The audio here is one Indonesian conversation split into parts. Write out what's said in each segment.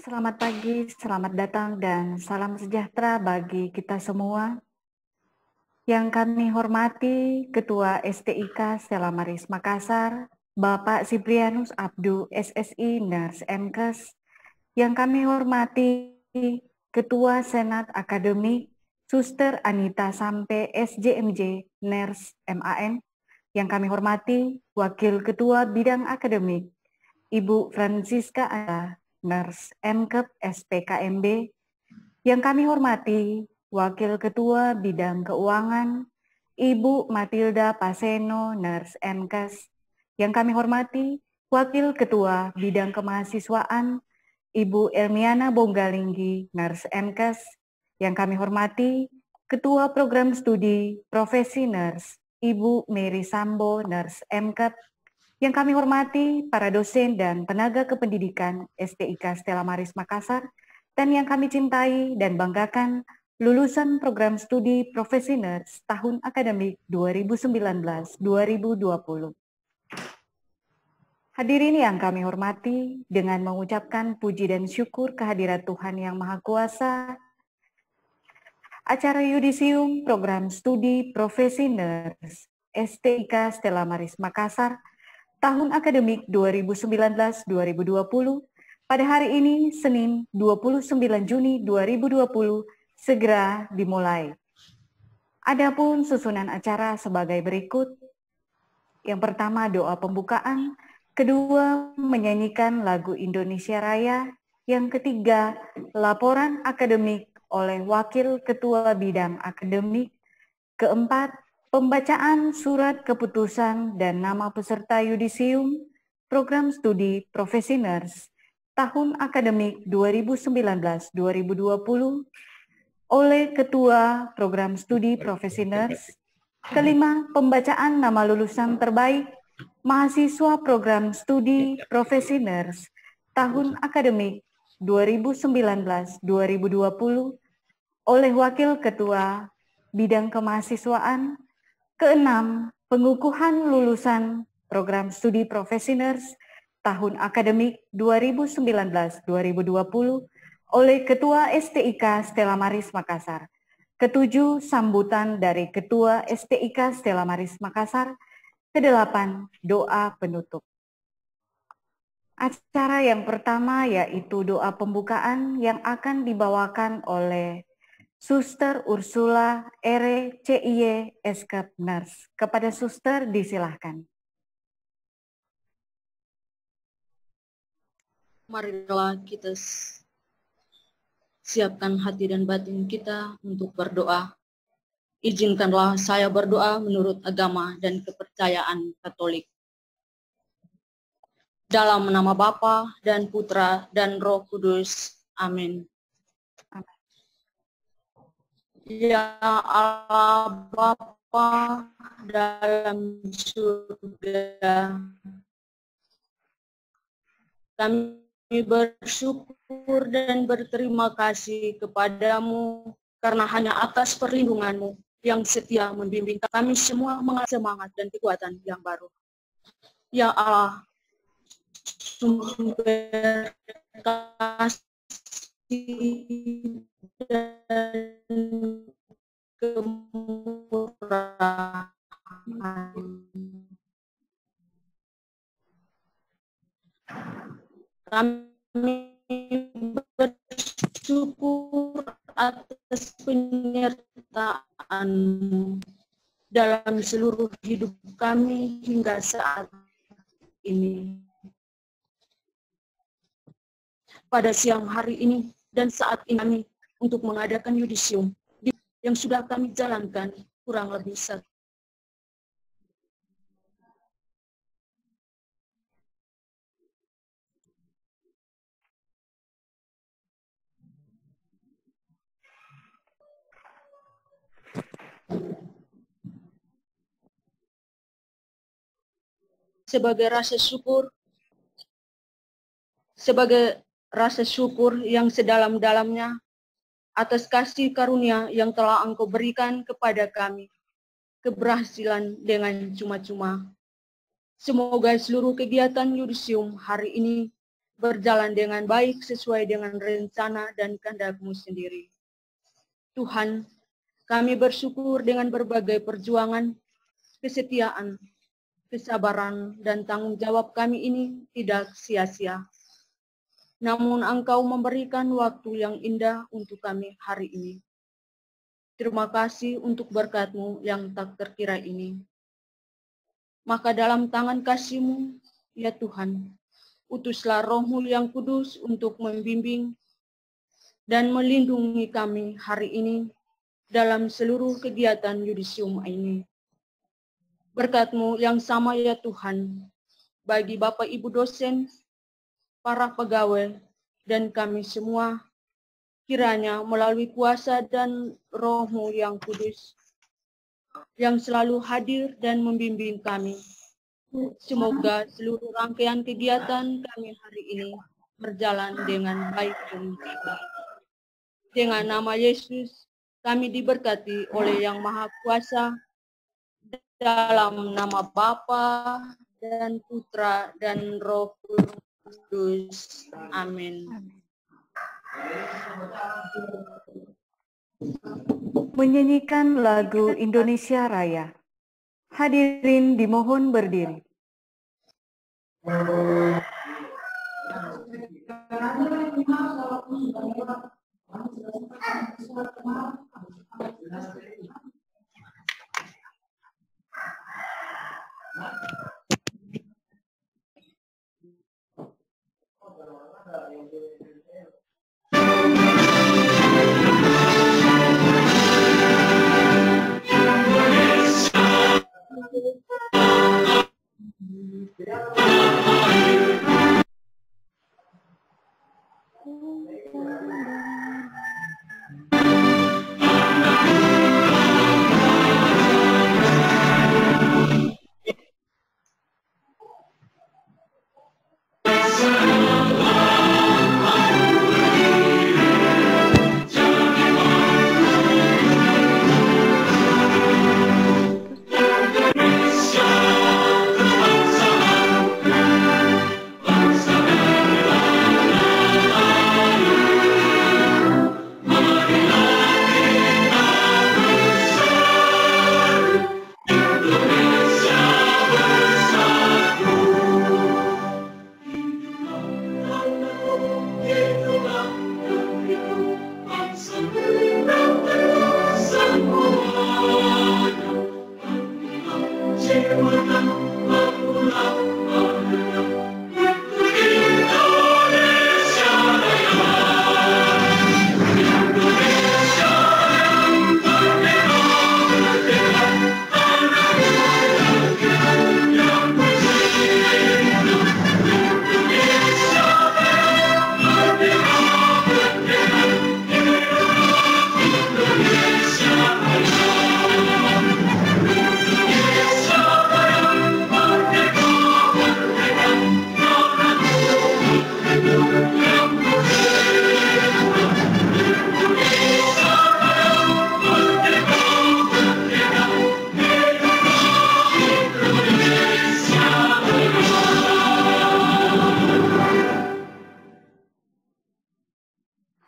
Selamat pagi, selamat datang, dan salam sejahtera bagi kita semua. Yang kami hormati Ketua STIK Stella Maris Makassar, Bapak Siprianus Abdu SSI Ners MKes. Yang kami hormati Ketua Senat Akademik Suster Anita Sampe SJMJ Ners MAN. Yang kami hormati Wakil Ketua Bidang Akademik Ibu Francisca Anda, Ners MKep SPKMB. Yang kami hormati Wakil Ketua Bidang Keuangan Ibu Matilda Paseno, Ners MKes. Yang kami hormati Wakil Ketua Bidang Kemahasiswaan Ibu Elmiana Bonggalinggi, Ners MKes. Yang kami hormati Ketua Program Studi Profesi Ners Ibu Mary Sambo, Ners MKep. Yang kami hormati para dosen dan tenaga kependidikan STIK Stella Maris Makassar, dan yang kami cintai dan banggakan lulusan program studi Profesi Ners tahun akademik 2019-2020. Hadirin yang kami hormati, dengan mengucapkan puji dan syukur kehadirat Tuhan Yang Maha Kuasa, acara yudisium program studi Profesi Ners STIK Stella Maris Makassar tahun akademik 2019-2020 pada hari ini, Senin 29 Juni 2020, segera dimulai. Adapun susunan acara sebagai berikut. Yang pertama, doa pembukaan. Kedua, menyanyikan lagu Indonesia Raya. Yang ketiga, laporan akademik oleh Wakil Ketua Bidang Akademik. Keempat, pembacaan surat keputusan dan nama peserta yudisium program studi Profesi Ners tahun akademik 2019-2020 oleh Ketua Program Studi Profesi Ners. Kelima, pembacaan nama lulusan terbaik mahasiswa program studi Profesi Ners tahun akademik 2019-2020 oleh Wakil Ketua Bidang Kemahasiswaan. Keenam, pengukuhan lulusan program studi Profesi Ners tahun akademik 2019-2020 oleh Ketua STIK Stella Maris Makassar. Ketujuh, sambutan dari Ketua STIK Stella Maris Makassar. Kedelapan, doa penutup. Acara yang pertama yaitu doa pembukaan yang akan dibawakan oleh Suster Ursula Ere CIY Eskep Ners. Kepada Suster disilahkan. Marilah kita siapkan hati dan batin kita untuk berdoa. Izinkanlah saya berdoa menurut agama dan kepercayaan Katolik. Dalam nama Bapa dan Putra dan Roh Kudus. Amin. Ya Allah Bapa dalam surga, kami bersyukur dan berterima kasih kepadamu karena hanya atas perlindunganmu yang setia membimbing kami semua mengalami semangat dan kekuatan yang baru. Ya Allah, sumber kasih dan kemurahan. Kami bersyukur atas penyertaan-Mu dalam seluruh hidup kami hingga saat ini. Pada siang hari ini dan saat ini kami untuk mengadakan yudisium yang sudah kami jalankan kurang lebih satu. Sebagai rasa syukur yang sedalam-dalamnya atas kasih karunia yang telah Engkau berikan kepada kami, keberhasilan dengan cuma-cuma. Semoga seluruh kegiatan yudisium hari ini berjalan dengan baik sesuai dengan rencana dan kehendak-Mu sendiri. Tuhan, kami bersyukur dengan berbagai perjuangan, kesetiaan, kesabaran, dan tanggung jawab kami ini tidak sia-sia. Namun Engkau memberikan waktu yang indah untuk kami hari ini. Terima kasih untuk berkat-Mu yang tak terkira ini. Maka dalam tangan kasih-Mu, ya Tuhan, utuslah Roh-Mu yang kudus untuk membimbing dan melindungi kami hari ini dalam seluruh kegiatan yudisium ini. Berkat-Mu yang sama ya Tuhan, bagi Bapak Ibu dosen, para pegawai, dan kami semua, kiranya melalui kuasa dan Roh-Mu yang kudus, yang selalu hadir dan membimbing kami. Semoga seluruh rangkaian kegiatan kami hari ini berjalan dengan baik dan baik. Dengan nama Yesus, kami diberkati oleh Yang Maha Kuasa, dalam nama Bapa dan Putra dan Roh Kudus. Amin. Menyanyikan lagu Indonesia Raya. Hadirin dimohon berdiri.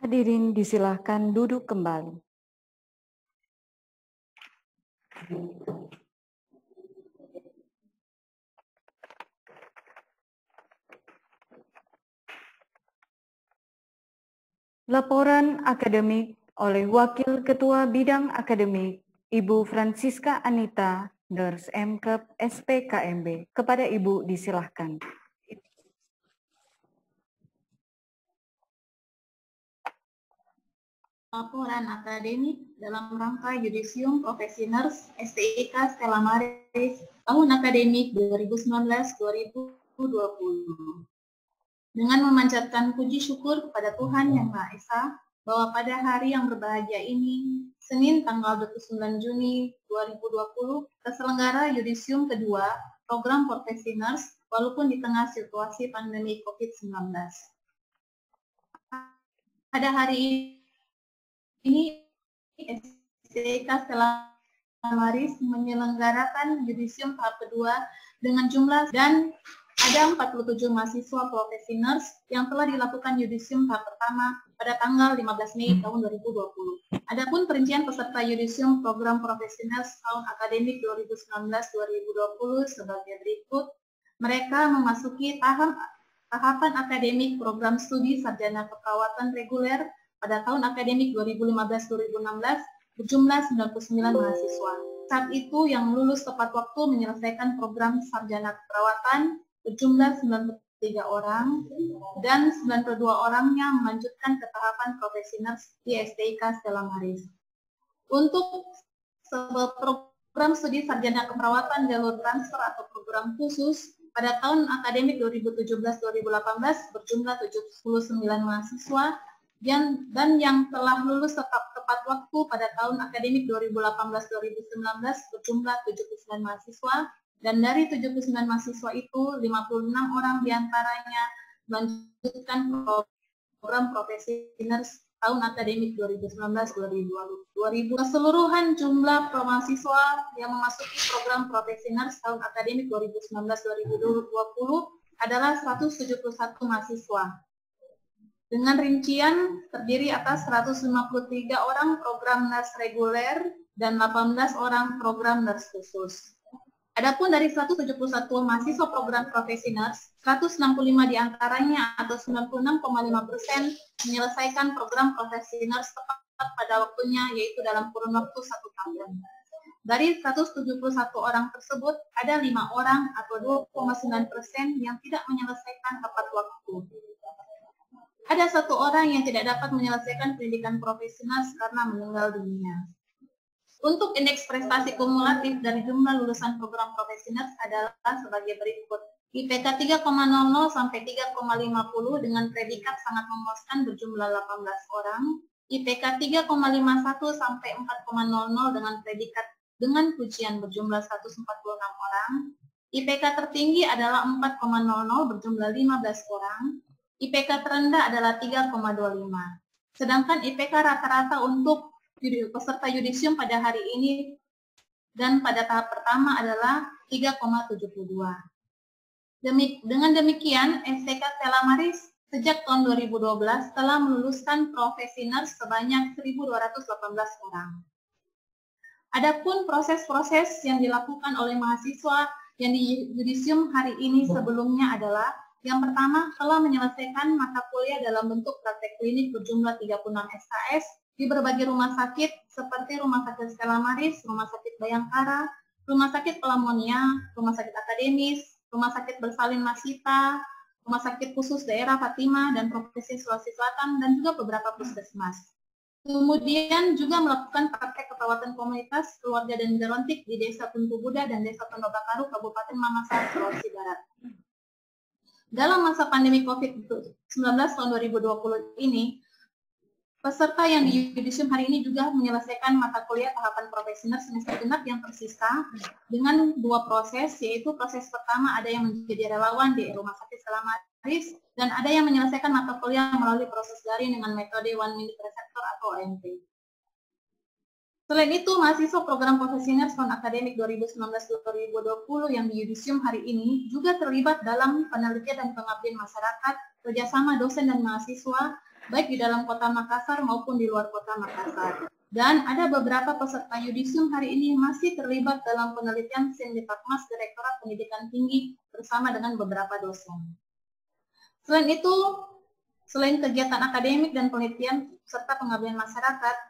Hadirin disilahkan duduk kembali. Laporan akademik oleh Wakil Ketua Bidang Akademik Ibu Francisca Anita, Nurse MKep SPKMB. Kepada Ibu disilahkan. Laporan akademik dalam rangka Yudisium Profesi Nurse STIK Stella Maris tahun akademik 2019-2020. Dengan memanjatkan puji syukur kepada Tuhan Yang Maha Esa bahwa pada hari yang berbahagia ini, Senin tanggal 29 Juni 2020, terselenggara Yudisium kedua program Profesi Nurse walaupun di tengah situasi pandemi COVID-19. Pada hari ini, STIK Stella Maris menyelenggarakan Yudisium tahap kedua dengan jumlah dan ada 47 mahasiswa profesioners yang telah dilakukan yudisium tahap pertama pada tanggal 15 Mei tahun 2020. Adapun perincian peserta yudisium program profesioners tahun akademik 2019-2020 sebagai berikut. Mereka memasuki tahapan akademik program studi sarjana keperawatan reguler pada tahun akademik 2015-2016 berjumlah 99 mahasiswa. Saat itu yang lulus tepat waktu menyelesaikan program sarjana keperawatan berjumlah 93 orang dan 92 orangnya melanjutkan ke tahapan profesioners di STIK Stella Maris. Untuk program studi sarjana keperawatan jalur transfer atau program khusus pada tahun akademik 2017-2018 berjumlah 79 mahasiswa dan yang telah lulus tepat waktu pada tahun akademik 2018-2019 berjumlah 79 mahasiswa, dan dari 79 mahasiswa itu 56 orang diantaranya melanjutkan program profesioners tahun akademik 2019-2020. Keseluruhan jumlah mahasiswa yang memasuki program profesioners tahun akademik 2019-2020 adalah 171 mahasiswa. Dengan rincian terdiri atas 153 orang program nurse reguler dan 18 orang program nurse khusus. Adapun dari 171 mahasiswa program profesioners, 165 diantaranya atau 96,5% menyelesaikan program profesioners tepat pada waktunya, yaitu dalam kurun waktu 1 tahun. Dari 171 orang tersebut, ada 5 orang atau 2,9% yang tidak menyelesaikan tepat waktu. Ada 1 orang yang tidak dapat menyelesaikan pendidikan profesional karena meninggal dunia. Untuk indeks prestasi kumulatif dari jumlah lulusan program profesional adalah sebagai berikut. IPK 3,00 sampai 3,50 dengan predikat sangat memuaskan berjumlah 18 orang. IPK 3,51 sampai 4,00 dengan predikat dengan pujian berjumlah 146 orang. IPK tertinggi adalah 4,00 berjumlah 15 orang. IPK terendah adalah 3,25. Sedangkan IPK rata-rata untuk peserta yudisium pada hari ini dan pada tahap pertama adalah 3,72. Dengan demikian, STIK Stella Maris sejak tahun 2012 telah meluluskan profesioners sebanyak 1.218 orang. Adapun proses-proses yang dilakukan oleh mahasiswa yang di yudisium hari ini sebelumnya adalah yang pertama, telah menyelesaikan mata kuliah dalam bentuk praktek klinik berjumlah 36 SKS di berbagai rumah sakit seperti Rumah Sakit Stella Maris, Rumah Sakit Bayangkara, Rumah Sakit Pelamonia, Rumah Sakit Akademis, Rumah Sakit Bersalin Masita, Rumah Sakit Khusus Daerah Fatima dan Provinsi Sulawesi Selatan, dan juga beberapa puskesmas. Kemudian juga melakukan praktek keperawatan komunitas, keluarga dan gerontik di Desa Tuntu Buda dan Desa Tondobakaru, Kabupaten Mamasa, Sulawesi Barat. Dalam masa pandemi COVID-19 tahun 2020 ini, peserta yang di yudisium hari ini juga menyelesaikan mata kuliah tahapan profesional semester genap yang tersisa dengan 2 proses, yaitu proses pertama ada yang menjadi relawan di Rumah Sakit Stella Maris dan ada yang menyelesaikan mata kuliah melalui proses daring dengan metode One Minute Receptor atau OMP. Selain itu, mahasiswa program profesional tahun akademik 2019-2020 yang di yudisium hari ini juga terlibat dalam penelitian dan pengabdian masyarakat, kerjasama dosen dan mahasiswa, baik di dalam kota Makassar maupun di luar kota Makassar. Dan ada beberapa peserta yudisium hari ini masih terlibat dalam penelitian Sindipakmas Direktorat Pendidikan Tinggi bersama dengan beberapa dosen. Selain itu, selain kegiatan akademik dan penelitian serta pengabdian masyarakat,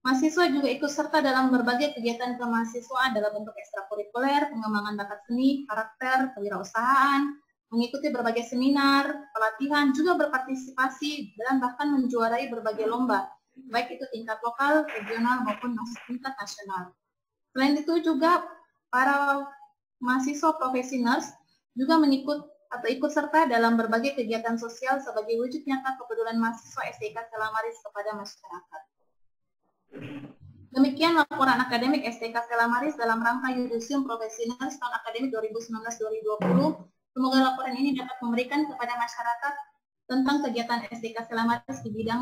mahasiswa juga ikut serta dalam berbagai kegiatan kemahasiswaan dalam bentuk ekstrakurikuler, pengembangan bakat seni, karakter, kewirausahaan, mengikuti berbagai seminar, pelatihan, juga berpartisipasi dan bahkan menjuarai berbagai lomba, baik itu tingkat lokal, regional, maupun tingkat nasional. Selain itu juga para mahasiswa profesional juga ikut serta dalam berbagai kegiatan sosial sebagai wujud nyata kepedulian mahasiswa STIK Stella Maris kepada masyarakat. Demikian laporan akademik STIK Stella Maris dalam rangka yudisium profesional tahun akademik 2019-2020. Semoga laporan ini dapat memberikan kepada masyarakat tentang kegiatan STIK Stella Maris di bidang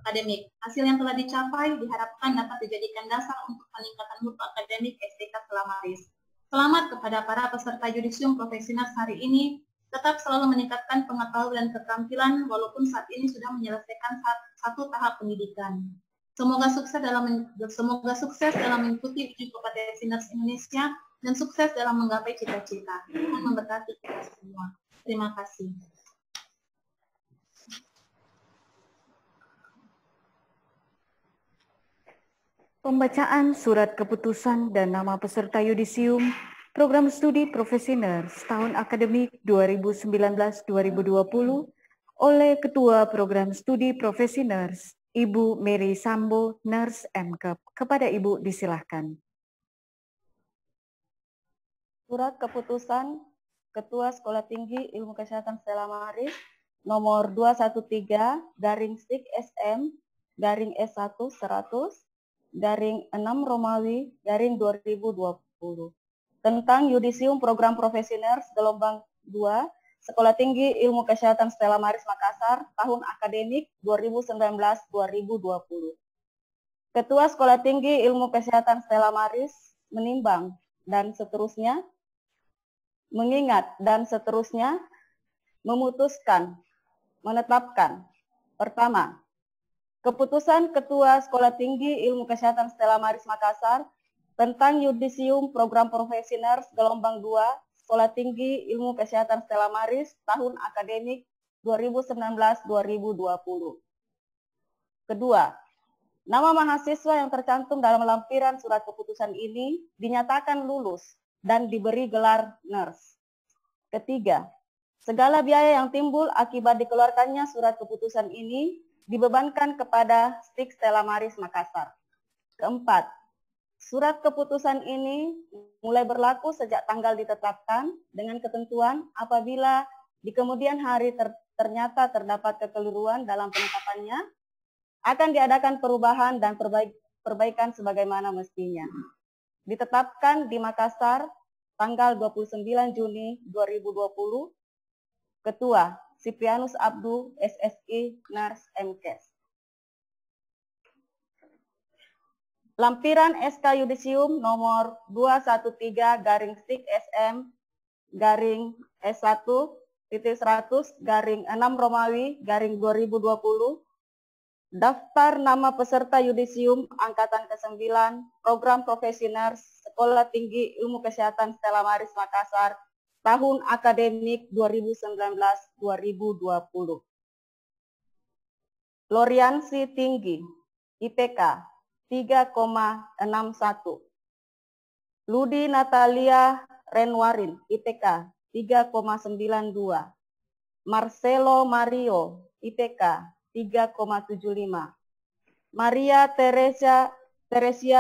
akademik. Hasil yang telah dicapai diharapkan dapat dijadikan dasar untuk peningkatan mutu akademik STIK Stella Maris. Selamat kepada para peserta yudisium profesional hari ini. tetap selalu meningkatkan pengetahuan dan keterampilan walaupun saat ini sudah menyelesaikan satu tahap pendidikan. Semoga sukses dalam mengikuti uji kompetensi Nurse Indonesia dan sukses dalam menggapai cita-cita. Tuhan memberkati kita semua. Terima kasih. Pembacaan surat keputusan dan nama peserta yudisium Program Studi Profesi Nurse tahun akademik 2019-2020 oleh Ketua Program Studi Profesi Nurse, Ibu Mary Sambo, Nurse MKEP. Kepada Ibu disilahkan. Surat keputusan Ketua Sekolah Tinggi Ilmu Kesehatan Stella Maris nomor 213/ST/6 tentang Yudisium Program Profesi Nurse gelombang 2 Sekolah Tinggi Ilmu Kesehatan Stella Maris Makassar tahun akademik 2019-2020. Ketua Sekolah Tinggi Ilmu Kesehatan Stella Maris menimbang dan seterusnya, mengingat dan seterusnya, memutuskan, menetapkan. Pertama, keputusan Ketua Sekolah Tinggi Ilmu Kesehatan Stella Maris Makassar tentang Yudisium Program Profesi Nurse gelombang 2 Sekolah Tinggi Ilmu Kesehatan Stella Maris tahun akademik 2019-2020. Kedua, nama mahasiswa yang tercantum dalam lampiran surat keputusan ini dinyatakan lulus dan diberi gelar nurse. Ketiga, segala biaya yang timbul akibat dikeluarkannya surat keputusan ini dibebankan kepada STIK Stella Maris Makassar. Keempat, surat keputusan ini mulai berlaku sejak tanggal ditetapkan dengan ketentuan apabila di kemudian hari ternyata terdapat kekeliruan dalam penetapannya, akan diadakan perubahan dan perbaikan sebagaimana mestinya. Ditetapkan di Makassar tanggal 29 Juni 2020, Ketua Siprianus Abdu, SSI, Nurse MKes. Lampiran SK Yudisium nomor 213/S/S1-1/6 Daftar nama peserta Yudisium Angkatan ke-9 Program Profesi Nurse Sekolah Tinggi Ilmu Kesehatan Stella Maris Makassar tahun akademik 2019-2020. Loriansi tinggi, IPK 3,61. Ludi Natalia Renwarin, IPK 3,92. Marcelo Mario, IPK 3,75. Maria Teresia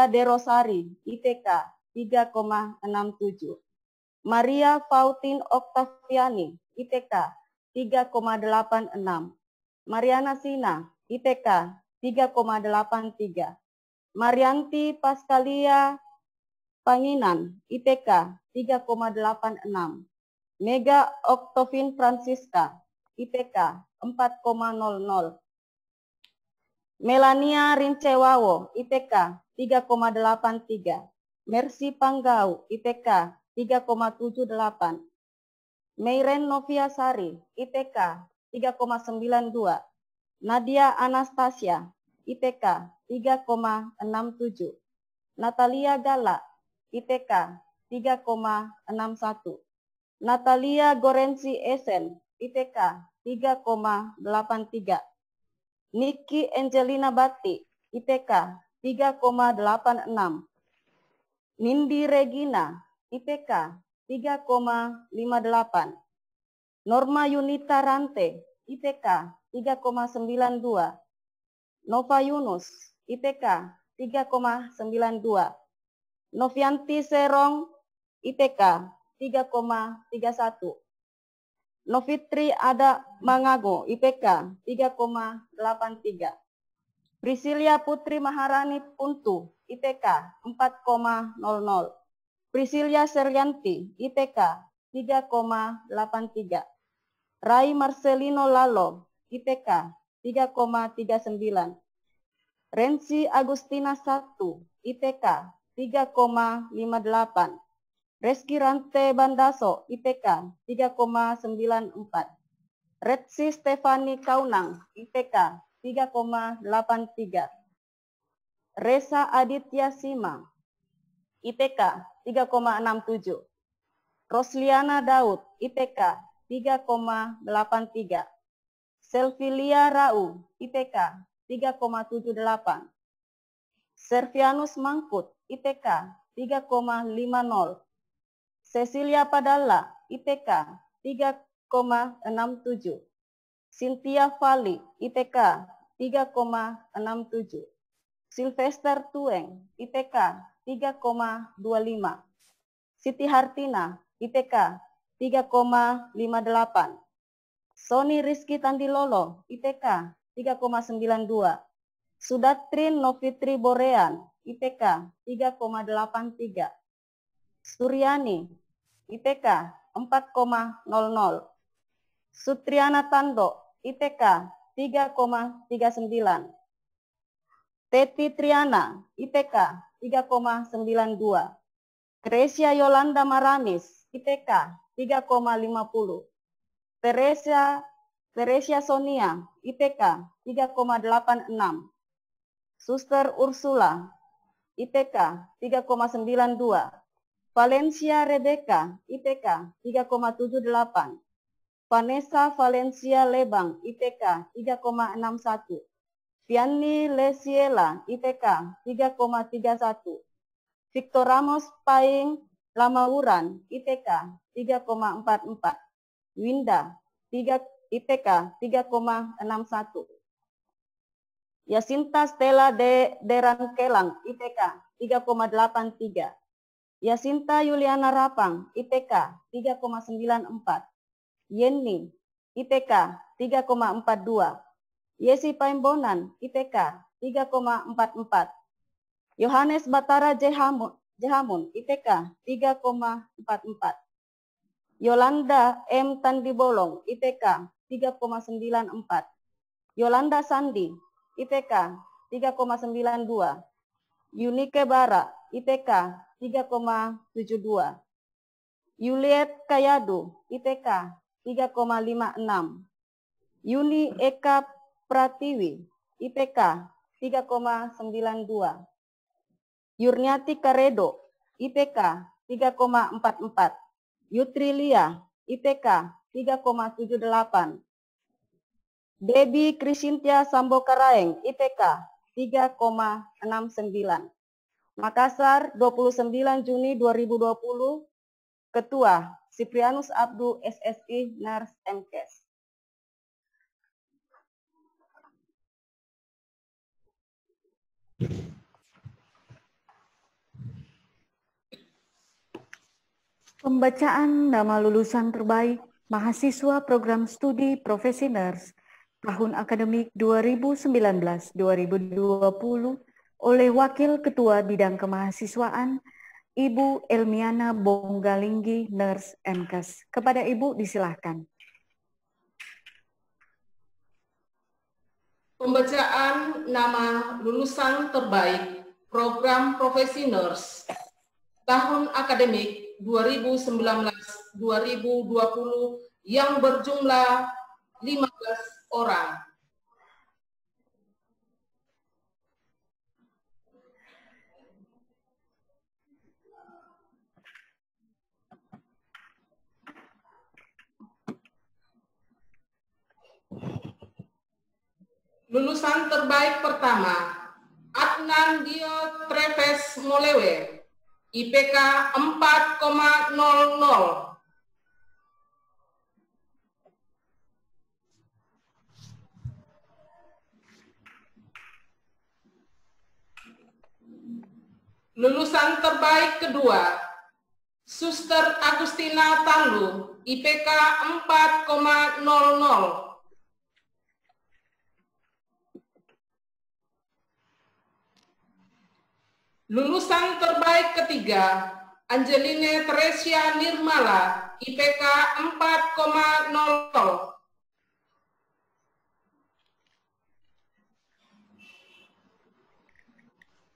De Rosari, IPK 3,67. Maria Faustin Oktaviani, IPK 3,86. Mariana Sina, IPK 3,83. Marianti Pascalia Panginan, IPK 3,86. Mega Octavin Francisca, IPK 4,00. Melania Rincewawo, IPK 3,83. Mercy Panggau, IPK 3,78. Meiren Noviasari, IPK 3,92. Nadia Anastasia, IPK 3,67. Natalia Gala, IPK 3,61. Natalia Gorensi Esen, IPK 3,83. Niki Angelina Bati, IPK 3,86. Nindi Regina, IPK 3,58. Norma Yunita Rante, IPK 3,92. Nova Yunus, IPK 3,92. Novianti Serong, IPK 3,31. Novitri Ada Mangago, IPK 3,83. Priscilia Putri Maharani Puntu, IPK 4,00. Priscilia Serianti, IPK 3,83. Rai Marcelino Lalo, IPK 3,39. Renzi Agustina 1, IPK 3,58. Reski Rante Bandaso, IPK 3,94. Retsi Stefani Kaunang, IPK 3,83. Reza Aditya Sima, IPK 3,67. Rosliana Daud, IPK 3,83. Selvilia Rau, IPK 3,78. Servianus Mangkut, IPK 3,50. Cecilia Padalla, IPK 3,67. Cynthia Fali, IPK 3,67. Sylvester Tueng, IPK 3,25. Siti Hartina, IPK 3,58. Sony Rizky Tandilolo, IPK 3,92. Sudatrin Novitri Borean, IPK 3,83. Suryani, IPK 4,00. Sutriana Tando, IPK 3,39. Teti Triana, IPK 3,92. Teresia Yolanda Maramis, IPK 3,50. Teresia Sonia, IPK 3,86. Suster Ursula, IPK 3,92. Valencia Rebecca, IPK 3,78. Vanessa Valencia Lebang, IPK 3,61. Vianney Lesiela, IPK 3,31. Victor Ramos Paing Lamauran, IPK 3,44. Winda, IPK 3,61. Yasinta Stella Derankelang, IPK 3,83. Yasinta Yuliana Rapang, IPK 3,94. Yeni, IPK 3,42. Yesi Paimbonan, IPK 3,44. Yohanes Batara Jehamun, IPK 3,44. Yolanda M. Tandibolong, IPK 3,94. Yolanda Sandi, IPK 3,92. Yunike Bara, IPK 3,72. Yuliet Kayadu, IPK 3,56. Yuni Eka Pratiwi, IPK 3,92. Yurniati Karedo, IPK 3,44. Yutrilia, IPK 3,78. Debbie Krisintia Sambokaraeng, IPK 3,69. Makassar, 29 Juni 2020, Ketua Siprianus Abdu SSI Nars MKes. Pembacaan nama lulusan terbaik mahasiswa program studi profesi nurs tahun akademik 2019-2020 oleh Wakil Ketua Bidang Kemahasiswaan Ibu Elmiana Bonggalinggi Nurs MKes. Kepada Ibu disilahkan. Pembacaan nama lulusan terbaik program profesi nurs tahun akademik 2019-2020 yang berjumlah 15 orang. Lulusan terbaik pertama, Adnan Dio Treves Molewe, IPK 4,00. Lulusan terbaik kedua, Suster Agustina Tanlu, IPK 4,00. Lulusan terbaik ketiga, Angeline Teresia Nirmala, IPK 4,00.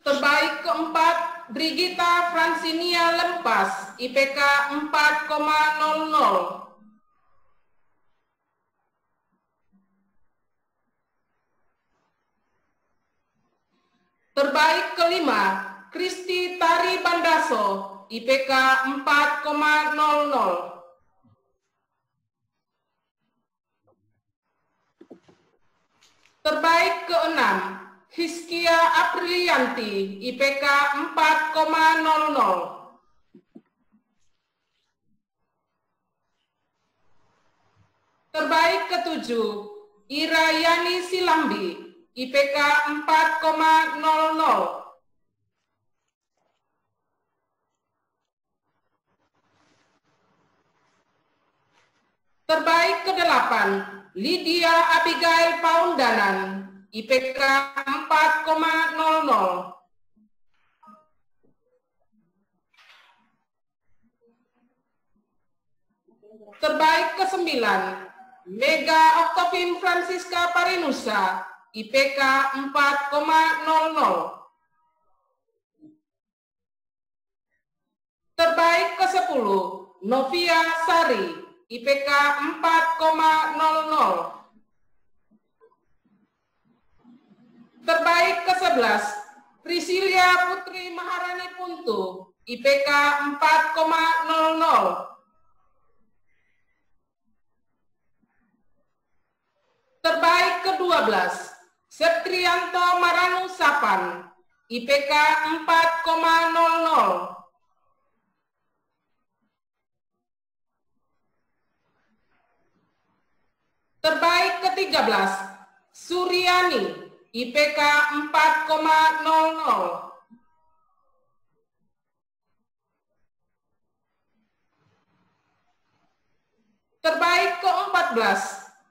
Terbaik keempat, Brigita Francinia Lempas, IPK 4,00. Terbaik kelima, Kristi Tari Bandaso, IPK 4,00. Terbaik keenam, Hiskia Aprilianti, IPK 4,00. Terbaik ketujuh, Ira Yani Silambi, IPK 4,00. Terbaik kedelapan, Lydia Abigail Paundanan, IPK 4,00. Terbaik ke-9, Mega Octavin Francisca Parinusa, IPK 4,00. Terbaik ke-10, Novia Sari, IPK 4,00. Terbaik ke-11, Priscilia Putri Maharani Puntu, IPK 4,00. Terbaik ke-12, Septrianto Maranu Sapan, IPK 4,00. Terbaik ke-13, Suryani, IPK 4,00. Terbaik ke-14,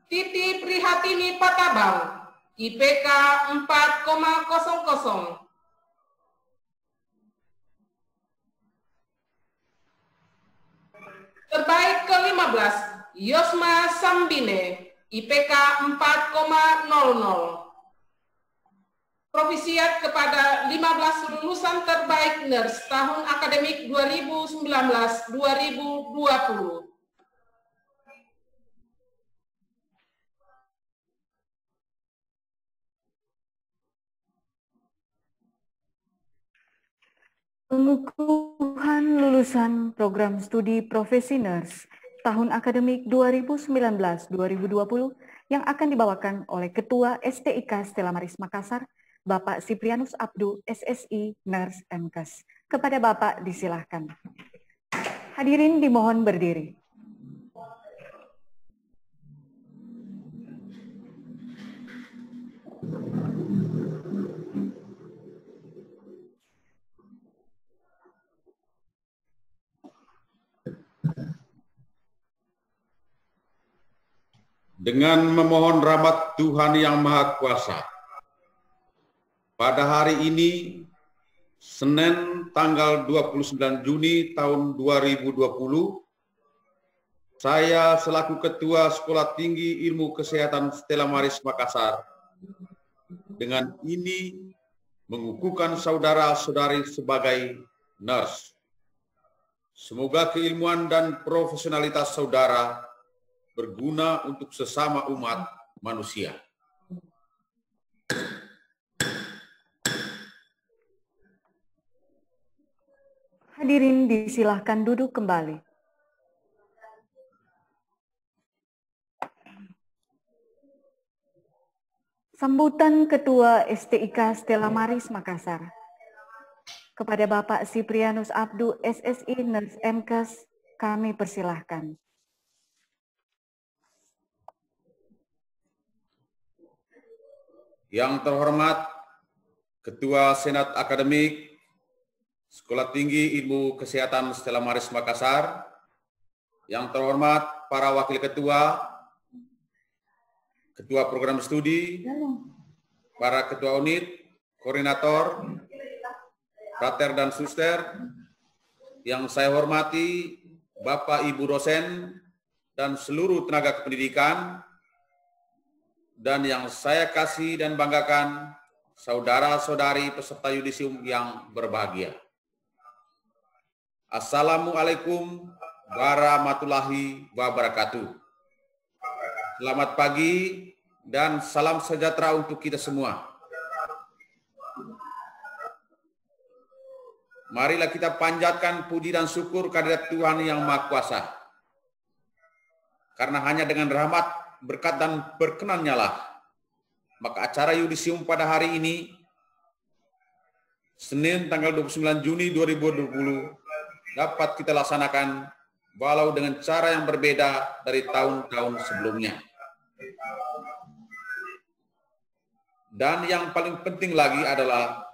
Titi Prihatini Patabang, IPK 4,00. Terbaik ke-15, Yosma Sambine, IPK 4,00. Provisiat kepada 15 lulusan terbaik nurse tahun akademik 2019-2020. Pengukuhan lulusan program studi profesi nurse tahun akademik 2019-2020 yang akan dibawakan oleh Ketua STIK Stella Maris Makassar, Bapak Siprianus Abdu, SSI Nurse MKes. Kepada Bapak disilahkan. Hadirin dimohon berdiri. Dengan memohon rahmat Tuhan Yang Maha Kuasa, pada hari ini, Senin tanggal 29 Juni tahun 2020, saya selaku Ketua Sekolah Tinggi Ilmu Kesehatan Stella Maris Makassar, dengan ini mengukuhkan saudara-saudari sebagai nurse. Semoga keilmuan dan profesionalitas saudara berguna untuk sesama umat manusia. Hadirin disilahkan duduk kembali. Sambutan Ketua STIK Stella Maris Makassar. Kepada Bapak Siprianus Abdu, SSI Nurse MKes, kami persilahkan. Yang terhormat Ketua Senat Akademik Sekolah Tinggi Ilmu Kesehatan Stella Maris Makassar, yang terhormat para Wakil Ketua, Ketua Program Studi, para Ketua Unit, Koordinator, Frater dan Suster, yang saya hormati Bapak Ibu dosen dan seluruh tenaga kependidikan, dan yang saya kasih dan banggakan saudara-saudari peserta yudisium yang berbahagia. Assalamualaikum warahmatullahi wabarakatuh. Selamat pagi dan salam sejahtera untuk kita semua. Marilah kita panjatkan puji dan syukur kehadirat Tuhan Yang Maha Kuasa. Karena hanya dengan rahmat, berkat dan berkenan-Nya lah, maka acara Yudisium pada hari ini, Senin tanggal 29 Juni 2020, dapat kita laksanakan walau dengan cara yang berbeda dari tahun-tahun sebelumnya. Dan yang paling penting lagi adalah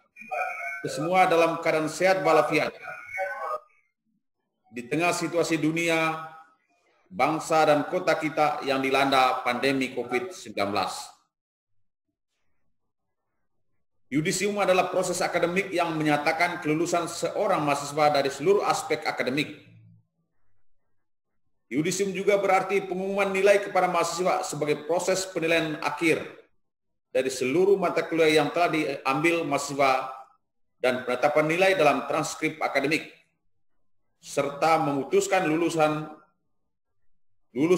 semua dalam keadaan sehat walafiat. Di tengah situasi dunia, bangsa dan kota kita yang dilanda pandemi COVID-19. Yudisium adalah proses akademik yang menyatakan kelulusan seorang mahasiswa dari seluruh aspek akademik. Yudisium juga berarti pengumuman nilai kepada mahasiswa sebagai proses penilaian akhir dari seluruh mata kuliah yang telah diambil mahasiswa dan penetapan nilai dalam transkrip akademik, serta memutuskan lulus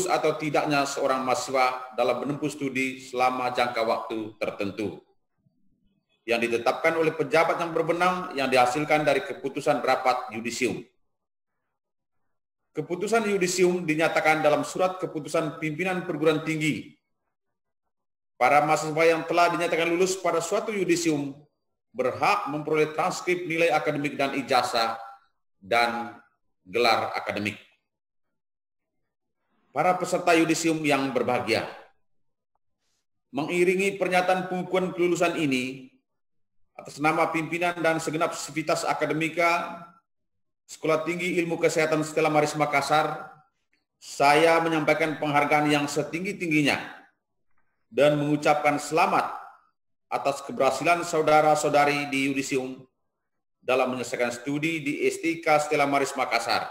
atau tidaknya seorang mahasiswa dalam menempuh studi selama jangka waktu tertentu yang ditetapkan oleh pejabat yang berwenang yang dihasilkan dari keputusan rapat Yudisium. Keputusan Yudisium dinyatakan dalam surat keputusan pimpinan perguruan tinggi. Para mahasiswa yang telah dinyatakan lulus pada suatu Yudisium berhak memperoleh transkrip nilai akademik dan ijazah dan gelar akademik. Para peserta Yudisium yang berbahagia, mengiringi pernyataan pengukuhan kelulusan ini, atas nama pimpinan dan segenap sivitas akademika Sekolah Tinggi Ilmu Kesehatan Stella Maris Makassar, saya menyampaikan penghargaan yang setinggi-tingginya dan mengucapkan selamat atas keberhasilan saudara-saudari di Yudisium dalam menyelesaikan studi di STIK Stella Maris Makassar.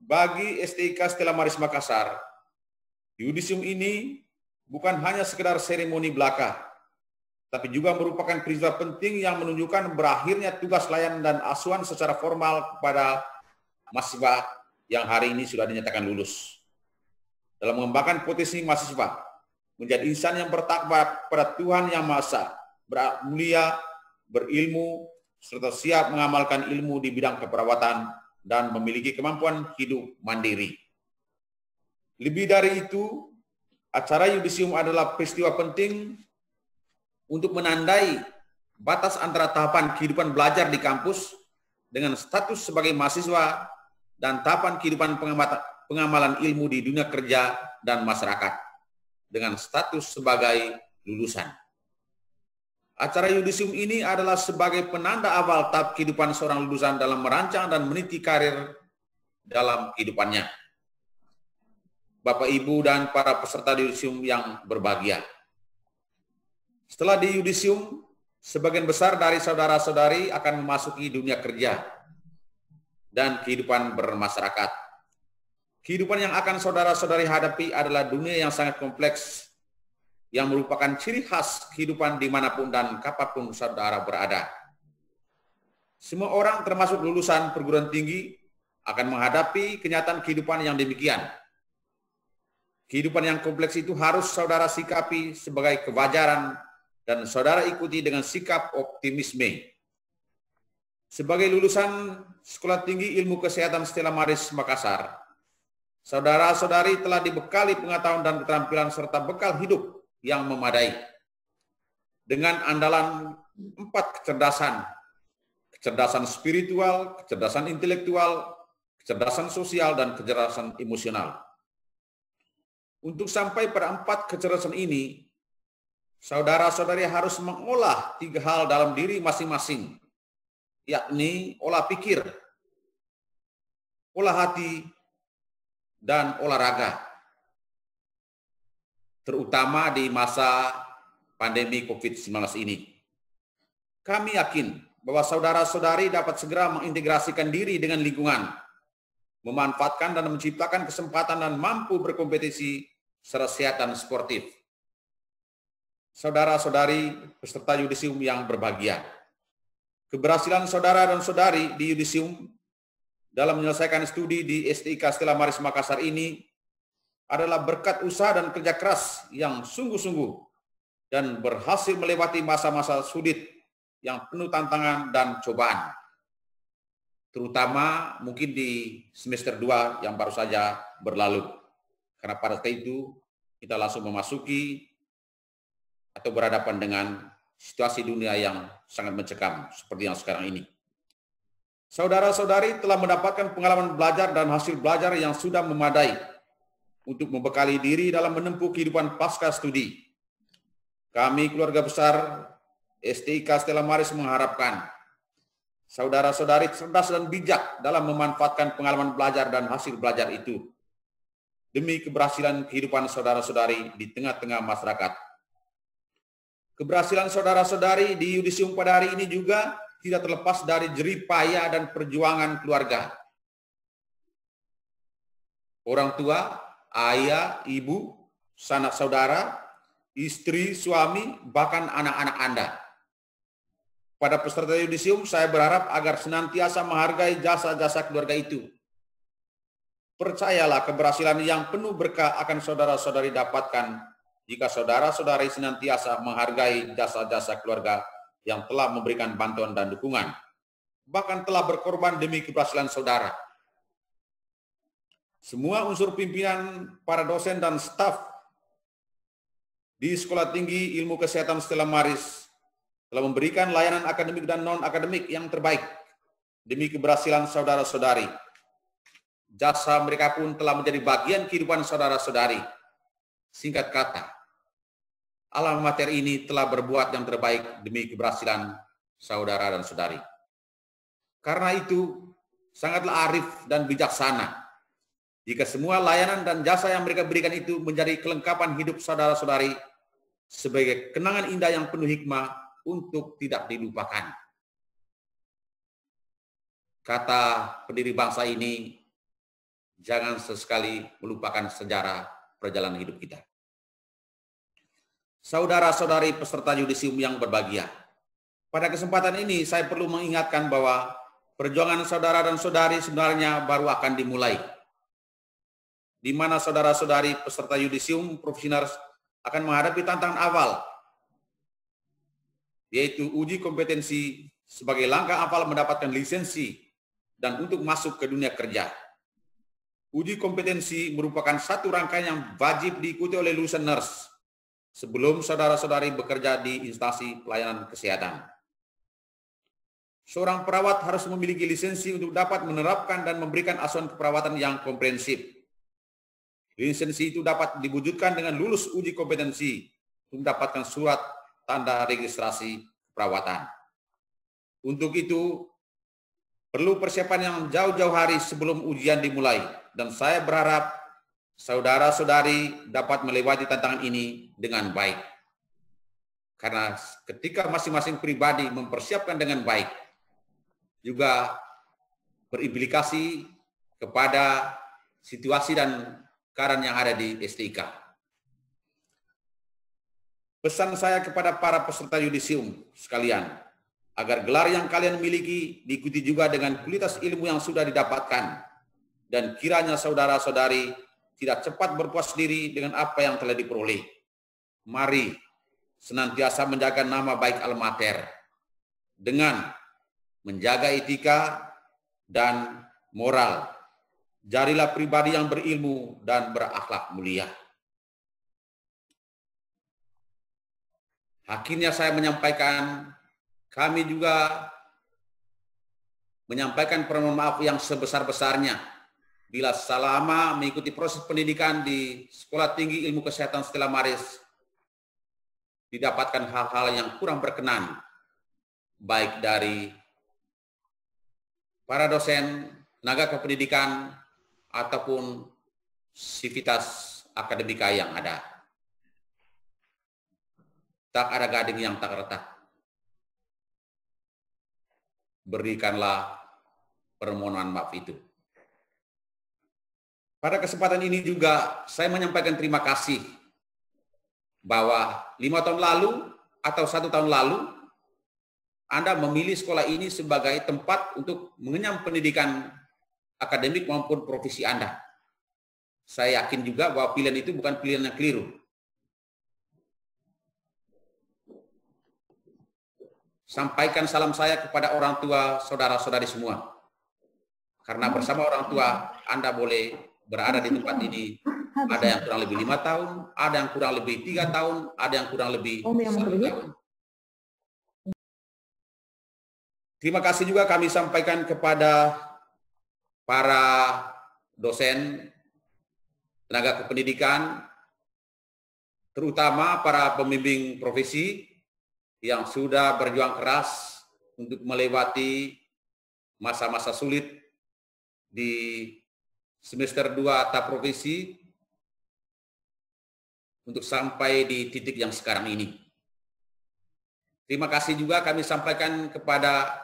Bagi STIK Stella Maris Makassar, Yudisium ini bukan hanya sekedar seremoni belaka, tapi juga merupakan peristiwa penting yang menunjukkan berakhirnya tugas layanan dan asuhan secara formal kepada mahasiswa yang hari ini sudah dinyatakan lulus. Dalam mengembangkan potensi mahasiswa menjadi insan yang bertakwa pada Tuhan Yang Maha Esa, mulia, berilmu, serta siap mengamalkan ilmu di bidang keperawatan dan memiliki kemampuan hidup mandiri. Lebih dari itu, acara Yudisium adalah peristiwa penting untuk menandai batas antara tahapan kehidupan belajar di kampus dengan status sebagai mahasiswa dan tahapan kehidupan pengamalan ilmu di dunia kerja dan masyarakat dengan status sebagai lulusan. Acara Yudisium ini adalah sebagai penanda awal tahap kehidupan seorang lulusan dalam merancang dan meniti karir dalam kehidupannya. Bapak, Ibu, dan para peserta Yudisium yang berbahagia. Setelah di Yudisium, sebagian besar dari saudara-saudari akan memasuki dunia kerja dan kehidupan bermasyarakat. Kehidupan yang akan saudara-saudari hadapi adalah dunia yang sangat kompleks, yang merupakan ciri khas kehidupan dimanapun dan kapanpun saudara berada. Semua orang termasuk lulusan perguruan tinggi akan menghadapi kenyataan kehidupan yang demikian. Kehidupan yang kompleks itu harus saudara sikapi sebagai kewajaran dan saudara ikuti dengan sikap optimisme. Sebagai lulusan Sekolah Tinggi Ilmu Kesehatan Stella Maris Makassar, saudara-saudari telah dibekali pengetahuan dan keterampilan serta bekal hidup yang memadai dengan andalan 4 kecerdasan: kecerdasan spiritual, kecerdasan intelektual, kecerdasan sosial, dan kecerdasan emosional. Untuk sampai pada 4 kecerdasan ini, saudara-saudari harus mengolah 3 hal dalam diri masing-masing, yakni olah pikir, olah hati, dan olahraga, terutama di masa pandemi COVID-19 ini. Kami yakin bahwa saudara-saudari dapat segera mengintegrasikan diri dengan lingkungan, memanfaatkan dan menciptakan kesempatan dan mampu berkompetisi secara sehat dan sportif. Saudara-saudari peserta Yudisium yang berbahagia, Keberhasilan saudara dan saudari di Yudisium dalam menyelesaikan studi di STIK Stella Maris Makassar ini adalah berkat usaha dan kerja keras yang sungguh-sungguh dan berhasil melewati masa-masa sulit yang penuh tantangan dan cobaan. Terutama mungkin di semester 2 yang baru saja berlalu. Karena pada saat itu kita langsung memasuki atau berhadapan dengan situasi dunia yang sangat mencekam seperti yang sekarang ini. Saudara-saudari telah mendapatkan pengalaman belajar dan hasil belajar yang sudah memadai untuk membekali diri dalam menempuh kehidupan pasca studi. Kami keluarga besar STIK Stella Maris mengharapkan saudara-saudari cerdas dan bijak dalam memanfaatkan pengalaman belajar dan hasil belajar itu demi keberhasilan kehidupan saudara-saudari di tengah-tengah masyarakat. Keberhasilan saudara-saudari di Yudisium pada hari ini juga tidak terlepas dari jerih payah dan perjuangan keluarga. Orang tua, ayah, ibu, sanak saudara, istri, suami, bahkan anak-anak Anda. Pada peserta Yudisium, saya berharap agar senantiasa menghargai jasa-jasa keluarga itu. Percayalah keberhasilan yang penuh berkah akan saudara-saudari dapatkan jika saudara-saudari senantiasa menghargai jasa-jasa keluarga yang telah memberikan bantuan dan dukungan, bahkan telah berkorban demi keberhasilan saudara. Semua unsur pimpinan, para dosen dan staf di Sekolah Tinggi Ilmu Kesehatan Stella Maris telah memberikan layanan akademik dan non-akademik yang terbaik demi keberhasilan saudara-saudari. Jasa mereka pun telah menjadi bagian kehidupan saudara-saudari. Singkat kata, alma mater ini telah berbuat yang terbaik demi keberhasilan saudara dan saudari. Karena itu, sangatlah arif dan bijaksana jika semua layanan dan jasa yang mereka berikan itu menjadi kelengkapan hidup saudara-saudari sebagai kenangan indah yang penuh hikmah untuk tidak dilupakan. Kata pendiri bangsa ini, jangan sesekali melupakan sejarah perjalanan hidup kita. Saudara-saudari peserta Yudisium yang berbahagia, pada kesempatan ini saya perlu mengingatkan bahwa perjuangan saudara dan saudari sebenarnya baru akan dimulai, di mana saudara-saudari peserta Yudisium profesional akan menghadapi tantangan awal, yaitu uji kompetensi sebagai langkah awal mendapatkan lisensi dan untuk masuk ke dunia kerja. Uji kompetensi merupakan satu rangkaian yang wajib diikuti oleh lulusan nurse sebelum saudara-saudari bekerja di instansi pelayanan kesehatan. Seorang perawat harus memiliki lisensi untuk dapat menerapkan dan memberikan asuhan keperawatan yang komprehensif. Lisensi itu dapat diwujudkan dengan lulus uji kompetensi untuk mendapatkan surat tanda registrasi keperawatan. Untuk itu, perlu persiapan yang jauh-jauh hari sebelum ujian dimulai, dan saya berharap saudara-saudari dapat melewati tantangan ini dengan baik. Karena ketika masing-masing pribadi mempersiapkan dengan baik, juga berimplikasi kepada situasi dan keadaan yang ada di STIK. Pesan saya kepada para peserta Yudisium sekalian, agar gelar yang kalian miliki diikuti juga dengan kualitas ilmu yang sudah didapatkan, dan kiranya saudara-saudari tidak cepat berpuas diri dengan apa yang telah diperoleh. Mari senantiasa menjaga nama baik alma mater dengan menjaga etika dan moral. Jadilah pribadi yang berilmu dan berakhlak mulia. Akhirnya saya menyampaikan, kami juga menyampaikan permohonan maaf yang sebesar-besarnya bila selama mengikuti proses pendidikan di Sekolah Tinggi Ilmu Kesehatan Stella Maris didapatkan hal-hal yang kurang berkenan, baik dari para dosen, tenaga kependidikan, ataupun sivitas akademika yang ada. Tak ada gading yang tak retak. Berikanlah permohonan maaf itu. Pada kesempatan ini juga saya menyampaikan terima kasih bahwa 5 tahun lalu atau 1 tahun lalu Anda memilih sekolah ini sebagai tempat untuk mengenyam pendidikan akademik maupun profesi Anda. Saya yakin juga bahwa pilihan itu bukan pilihan yang keliru. Sampaikan salam saya kepada orang tua, saudara-saudari semua. Karena bersama orang tua, Anda boleh berada di tempat ini. Ada yang kurang lebih 5 tahun, ada yang kurang lebih 3 tahun, ada yang kurang lebih 1 tahun. Terima kasih juga kami sampaikan kepada para dosen, tenaga kependidikan, terutama para pembimbing profesi yang sudah berjuang keras untuk melewati masa-masa sulit di semester 2 tahap profesi untuk sampai di titik yang sekarang ini. Terima kasih juga kami sampaikan kepada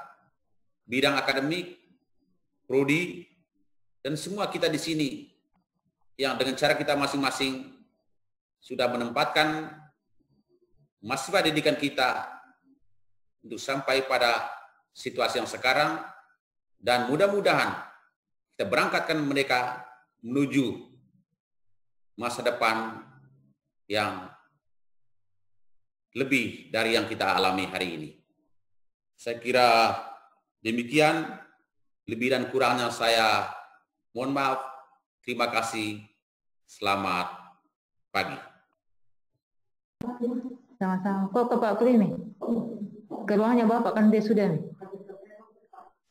bidang akademik, prodi, dan semua kita di sini yang dengan cara kita masing-masing sudah menempatkan mahasiswa didikan kita untuk sampai pada situasi yang sekarang, dan mudah-mudahan kita berangkatkan mereka menuju masa depan yang lebih dari yang kita alami hari ini. Saya kira demikian, lebih dan kurangnya saya mohon maaf. Terima kasih. Selamat pagi. Sama-sama. Kok ke Pak Primi? Ke ruangnya Bapak kan dia sudah.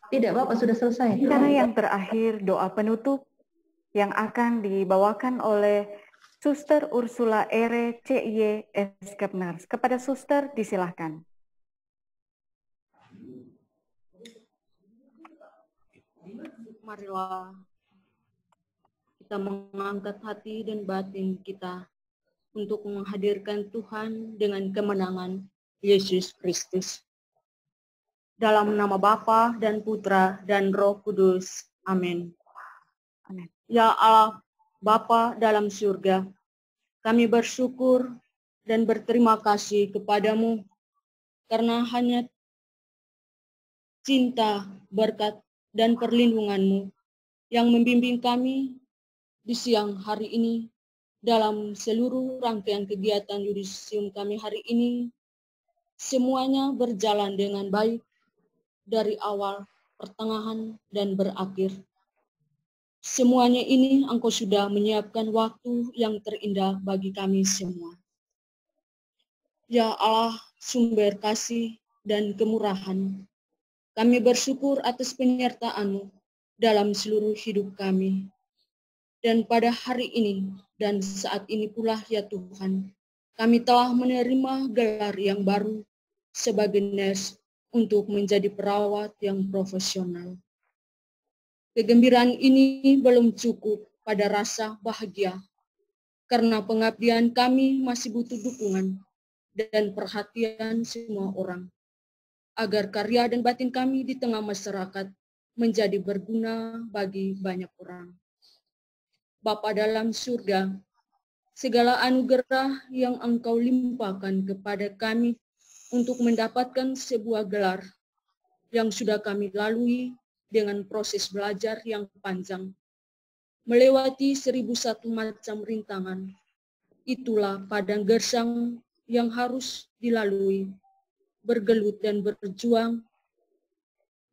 Tidak, Bapak sudah selesai. Karena yang terakhir doa penutup yang akan dibawakan oleh Suster Ursula Ere CY Eskepners. Kepada Suster disilahkan. Marilah kita mengangkat hati dan batin kita untuk menghadirkan Tuhan dengan kemenangan Yesus Kristus. Dalam nama Bapa dan Putra dan Roh Kudus. Amin. Amin. Ya Allah, Bapa dalam surga, kami bersyukur dan berterima kasih kepadamu karena hanya cinta, berkat, dan perlindunganmu yang membimbing kami di siang hari ini dalam seluruh rangkaian kegiatan yudisium kami hari ini. Semuanya berjalan dengan baik dari awal, pertengahan, dan berakhir. Semuanya ini Engkau sudah menyiapkan waktu yang terindah bagi kami semua. Ya Allah, sumber kasih dan kemurahan, kami bersyukur atas penyertaan-Mu dalam seluruh hidup kami. Dan pada hari ini dan saat ini pula ya Tuhan, kami telah menerima gelar yang baru sebagai nurse untuk menjadi perawat yang profesional. Kegembiraan ini belum cukup pada rasa bahagia, karena pengabdian kami masih butuh dukungan dan perhatian semua orang, agar karya dan batin kami di tengah masyarakat menjadi berguna bagi banyak orang. Bapa dalam surga, segala anugerah yang Engkau limpahkan kepada kami untuk mendapatkan sebuah gelar yang sudah kami lalui dengan proses belajar yang panjang, melewati 1001 macam rintangan. Itulah padang gersang yang harus dilalui, bergelut dan berjuang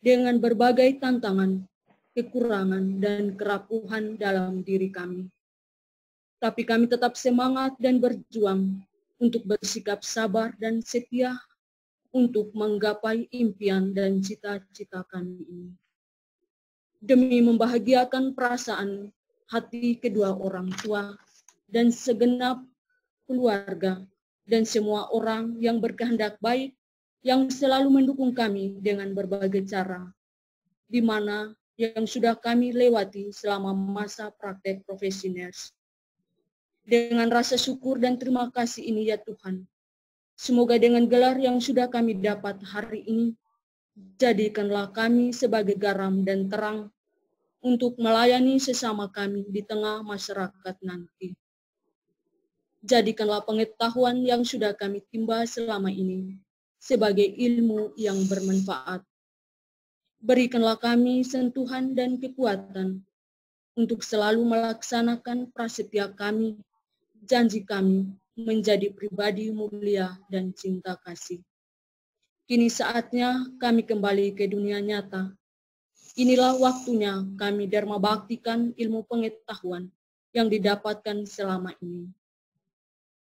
dengan berbagai tantangan, kekurangan, dan kerapuhan dalam diri kami. Tapi kami tetap semangat dan berjuang untuk bersikap sabar dan setia untuk menggapai impian dan cita-cita kami ini. Demi membahagiakan perasaan hati kedua orang tua dan segenap keluarga dan semua orang yang berkehendak baik yang selalu mendukung kami dengan berbagai cara, di mana yang sudah kami lewati selama masa praktek profesi nurse. Dengan rasa syukur dan terima kasih ini ya Tuhan, semoga dengan gelar yang sudah kami dapat hari ini, jadikanlah kami sebagai garam dan terang untuk melayani sesama kami di tengah masyarakat nanti. Jadikanlah pengetahuan yang sudah kami timba selama ini sebagai ilmu yang bermanfaat. Berikanlah kami sentuhan dan kekuatan untuk selalu melaksanakan prasetya kami, janji kami menjadi pribadi mulia dan cinta kasih. Kini saatnya kami kembali ke dunia nyata. Inilah waktunya kami dharma baktikan ilmu pengetahuan yang didapatkan selama ini.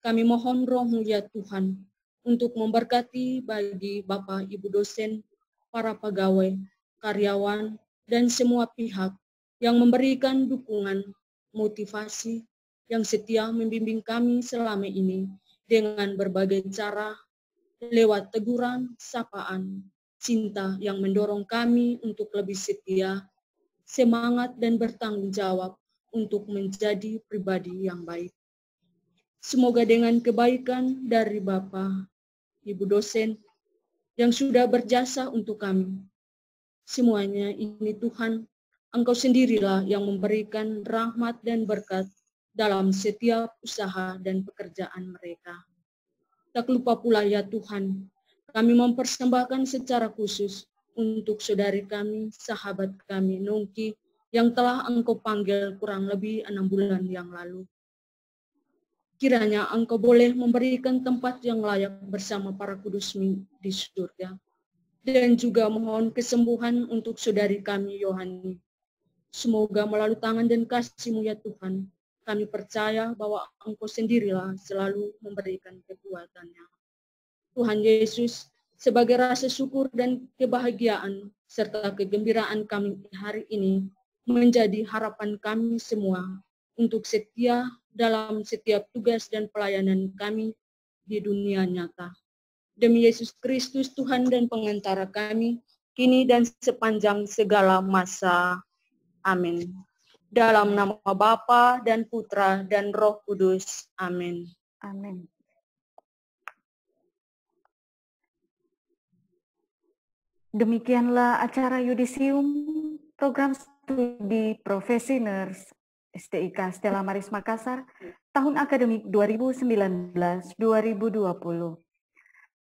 Kami mohon Roh Mulia Tuhan untuk memberkati bagi Bapak Ibu dosen, para pegawai, karyawan, dan semua pihak yang memberikan dukungan, motivasi, yang setia membimbing kami selama ini dengan berbagai cara, lewat teguran, sapaan, cinta yang mendorong kami untuk lebih setia, semangat dan bertanggung jawab untuk menjadi pribadi yang baik. Semoga dengan kebaikan dari Bapak, Ibu dosen yang sudah berjasa untuk kami, semuanya ini Tuhan, Engkau sendirilah yang memberikan rahmat dan berkat dalam setiap usaha dan pekerjaan mereka. Tak lupa pula ya Tuhan, kami mempersembahkan secara khusus untuk saudari kami, sahabat kami, Nungki, yang telah Engkau panggil kurang lebih 6 bulan yang lalu. Kiranya Engkau boleh memberikan tempat yang layak bersama para kudus-Mu di surga. Dan juga mohon kesembuhan untuk saudari kami, Yohani. Semoga melalui tangan dan kasih-Mu ya Tuhan, kami percaya bahwa Engkau sendirilah selalu memberikan kekuatannya. Tuhan Yesus, sebagai rasa syukur dan kebahagiaan serta kegembiraan kami hari ini, menjadi harapan kami semua untuk setia dalam setiap tugas dan pelayanan kami di dunia nyata. Demi Yesus Kristus, Tuhan dan pengantara kami, kini dan sepanjang segala masa. Amin. Dalam nama Bapa dan Putra dan Roh Kudus. Amin. Amin. Demikianlah acara yudisium program studi profesi nurse STIK Stella Maris Makassar tahun akademik 2019-2020.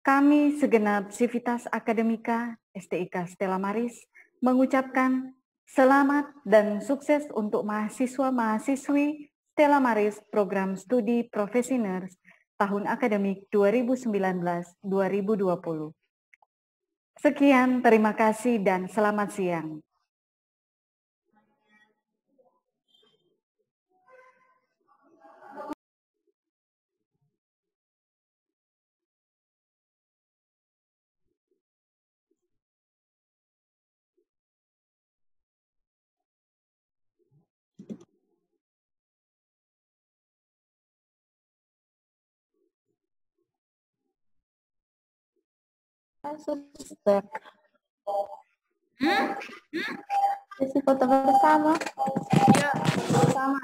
Kami segenap Sivitas Akademika STIK Stella Maris mengucapkan selamat dan sukses untuk mahasiswa-mahasiswi Stella Maris program studi profesi nurse tahun akademik 2019-2020. Sekian, terima kasih dan selamat siang. Suster. Isi foto bersama. Ya, bersama.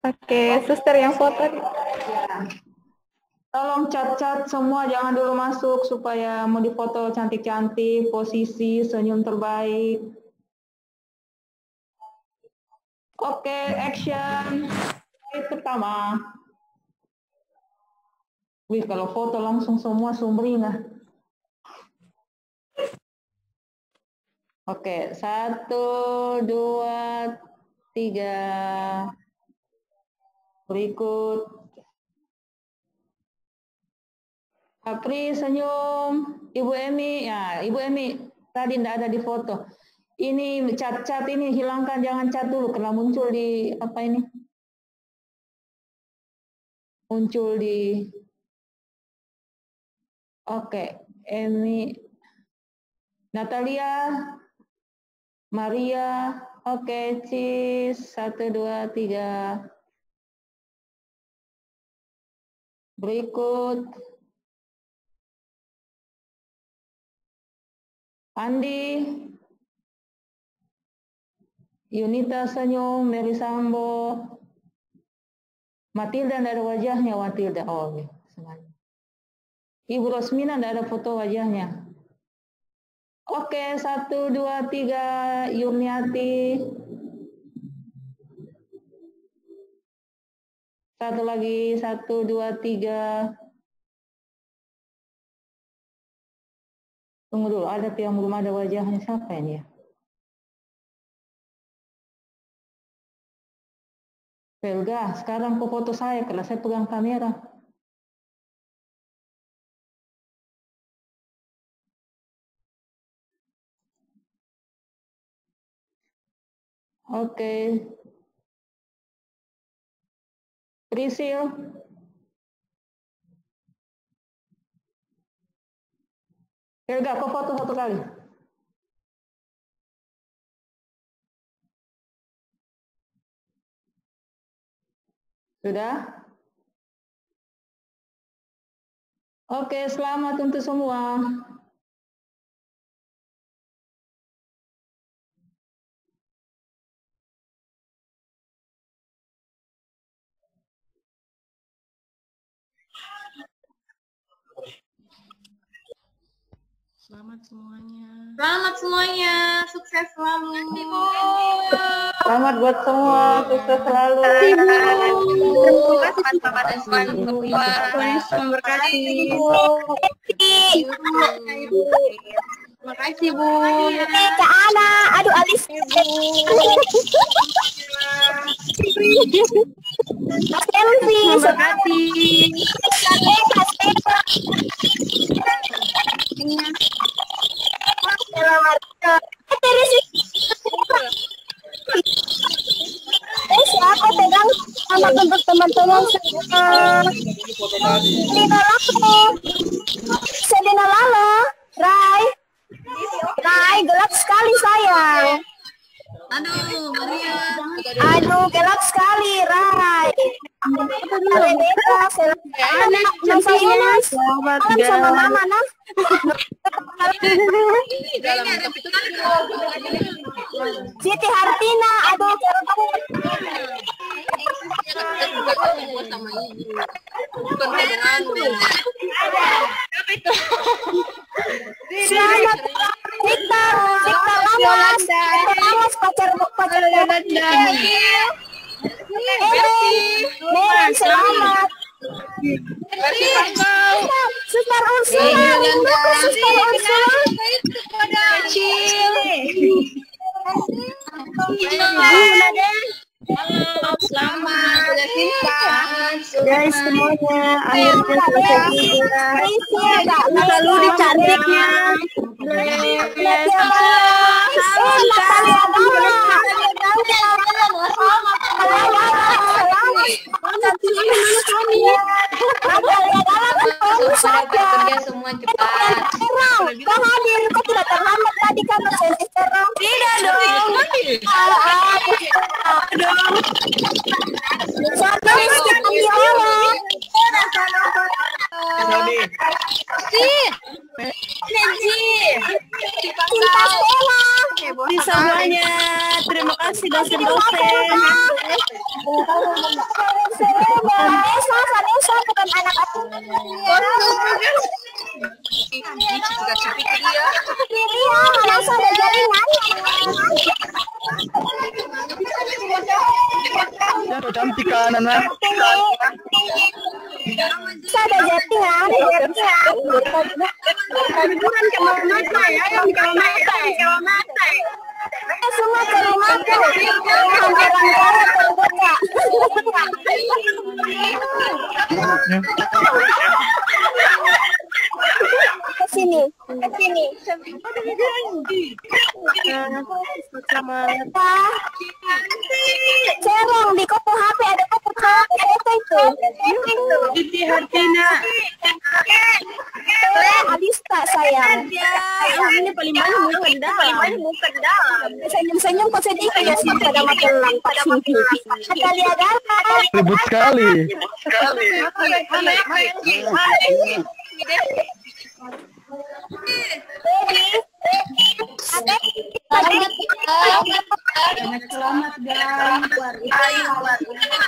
Oke, suster yang foto. Ya. Tolong cat-cat semua, jangan dulu masuk supaya mau difoto cantik-cantik, posisi, senyum terbaik. Oke, action. Slide pertama. Wih, kalau foto langsung semua sumringah. Oke, 1, 2, 3. Berikut. Apri senyum. Ibu Emi, ya Ibu Emi tadi tidak ada di foto. Ini cat-cat ini hilangkan, jangan cat dulu karena muncul di apa ini? Muncul di. Oke, Emi, Natalia, Maria, oke, Cis, 1, 2, 3. Berikut. Andi, Yunita senyum, Mary Sambo, Matilda tidak ada wajahnya, Matilda. Oh, ya, semuanya. Ibu Rosmina tidak ada foto wajahnya. Oke, 1, 2, 3, Yurniati. Satu lagi, 1, 2, 3. Tunggu dulu, ada yang belum ada wajahnya, siapa ini ya? Helga, sekarang kau foto saya karena saya pegang kamera. Oke. Prisil. Helga, kau foto satu kali. Sudah? Oke, selamat untuk semua. Selamat semuanya. Selamat semuanya. Sukses selalu. Selamat buat semua, sukses selalu. Terima kasih kepada semua. Terima kasih. Terima kasih, Bu. Kak Ana, aduh alis. Mas Elvi, Terima kasih. Aku pegang sama untuk teman-teman semua. Sedina Lalo, Rai, gelap sekali sayang. Aduh, Maria. Aduh, gelap sekali, Rai. Rebecca, Salam sama mama, nah. Siti Hartina, aduh, selamat Victor Lamas, pacar Meren, selamat. Suster Ursula, Suster Ursula. Halo, selamat. Guys, semuanya akhirnya selesai juga. Selalu dicantiknya. Semua cepat. Kau hadir, kau tidak terlambat tadi karena saya serang. Tidak dong. Semuanya, terima kasih dosen-dosen. Vanessa bukan anak aku. Iya, Vanessa ada jaringan. Cantik kan anak. Ada jaringan. Bukan kemana ya, yang kemana. Semua ke rumahku. Orang-orang terbuka. Ke sini. Cerong di kopo HP ada kopo HP ada itu. Siti Hartina. Adista sayang. Ini paling banyak muka di dalam. Senyum-senyum kok sedih ya sih pada mata lampak. Ada lihat Ribut sekali. Selamat guys.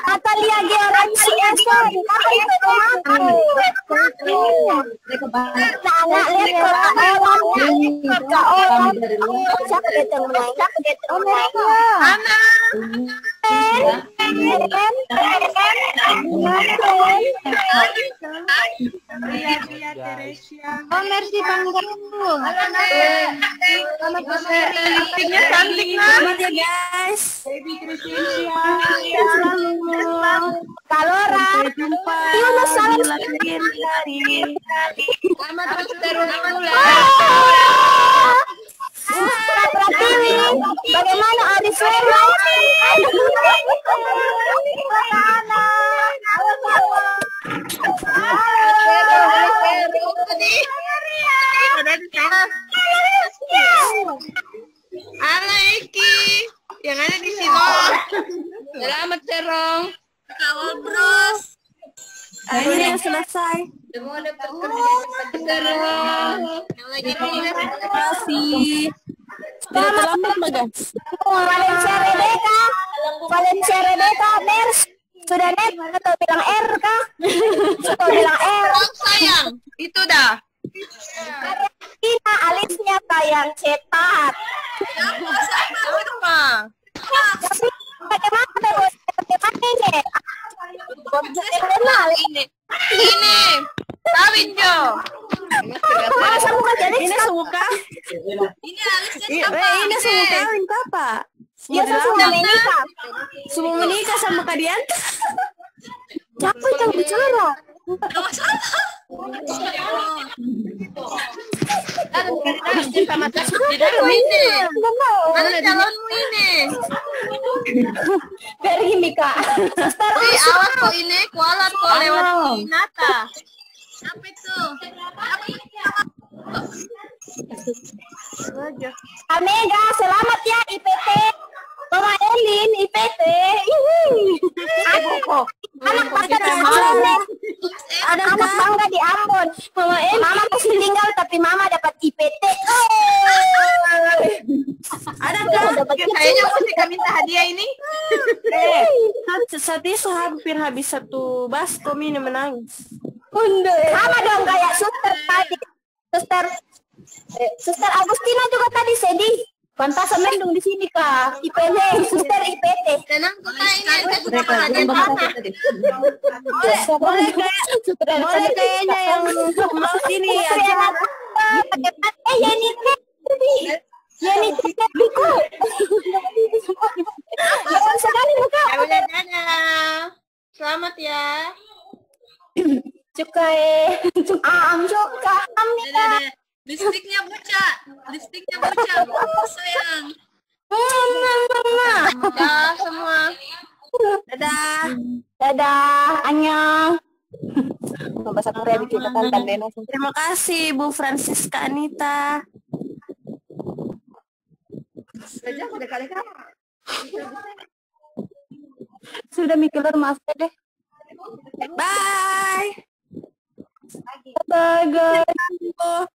Natalia Geran si Esa, apa itu rumahku? Anak lihat kota orang, siapa datang menaik? Ria Teresia. Oh, Mercy Panggung. Cantiknya cantik lah. Selamat ya guys. Baby Christian. Kalora. Yunus salam. Selamat terus. Pratiwi, bagaimana Ariswela? Halo Eki, yang ada di sini. Selamat Serong. Kawal Bros. Akhirnya selesai. Semua dapat kerja cepat Serong. Yang lagi terima kasih. Tidak terlambat, Bagas. Valencia Rebecca. Valencia Rebecca, Mers. Sudah net atau bilang R kah? Atau bilang R. Sayang, itu dah. Ina alisnya sayang cepat. Sama. Bagaimana ini? Ini. Kawin Jo. Ini semuka. Ini alisnya Ini semua kawin apa? Dia semua menikah. Semua menikah sama kalian. Siapa yang bicara? Di dalam ini. Mana calonmu ini? Dari ini kak. Awas kok ini kualat kok lewat Nata. Apa itu? Amega, selamat ya IPT. Mama Elin, IPT. Anak bangga di Ambon. Anak bangga di Ambon. Mama Elin. Mama masih tinggal tapi mama dapat IPT. Ada kayaknya mesti kami minta hadiah ini. Tadi hampir habis satu baskom ini menangis. Sama dong kayak suster tadi. Suster Agustina juga tadi sedih. Pantas mendung di sini kak. IPT, suster IPT. Tenang kok ini sudah hadiah boleh kayaknya yang mau sini aja. Yani Biku. Jangan sekali muka. Selamat ya. Cukai. Cuka. Lipstiknya bocah. Sayang. Dah semua. Dadah. Annyeong. Bahasa Korea bikin tentang Deno. Terima kasih Bu Francisca Anita. Sudah mikir maaf deh. Bye. Bye guys.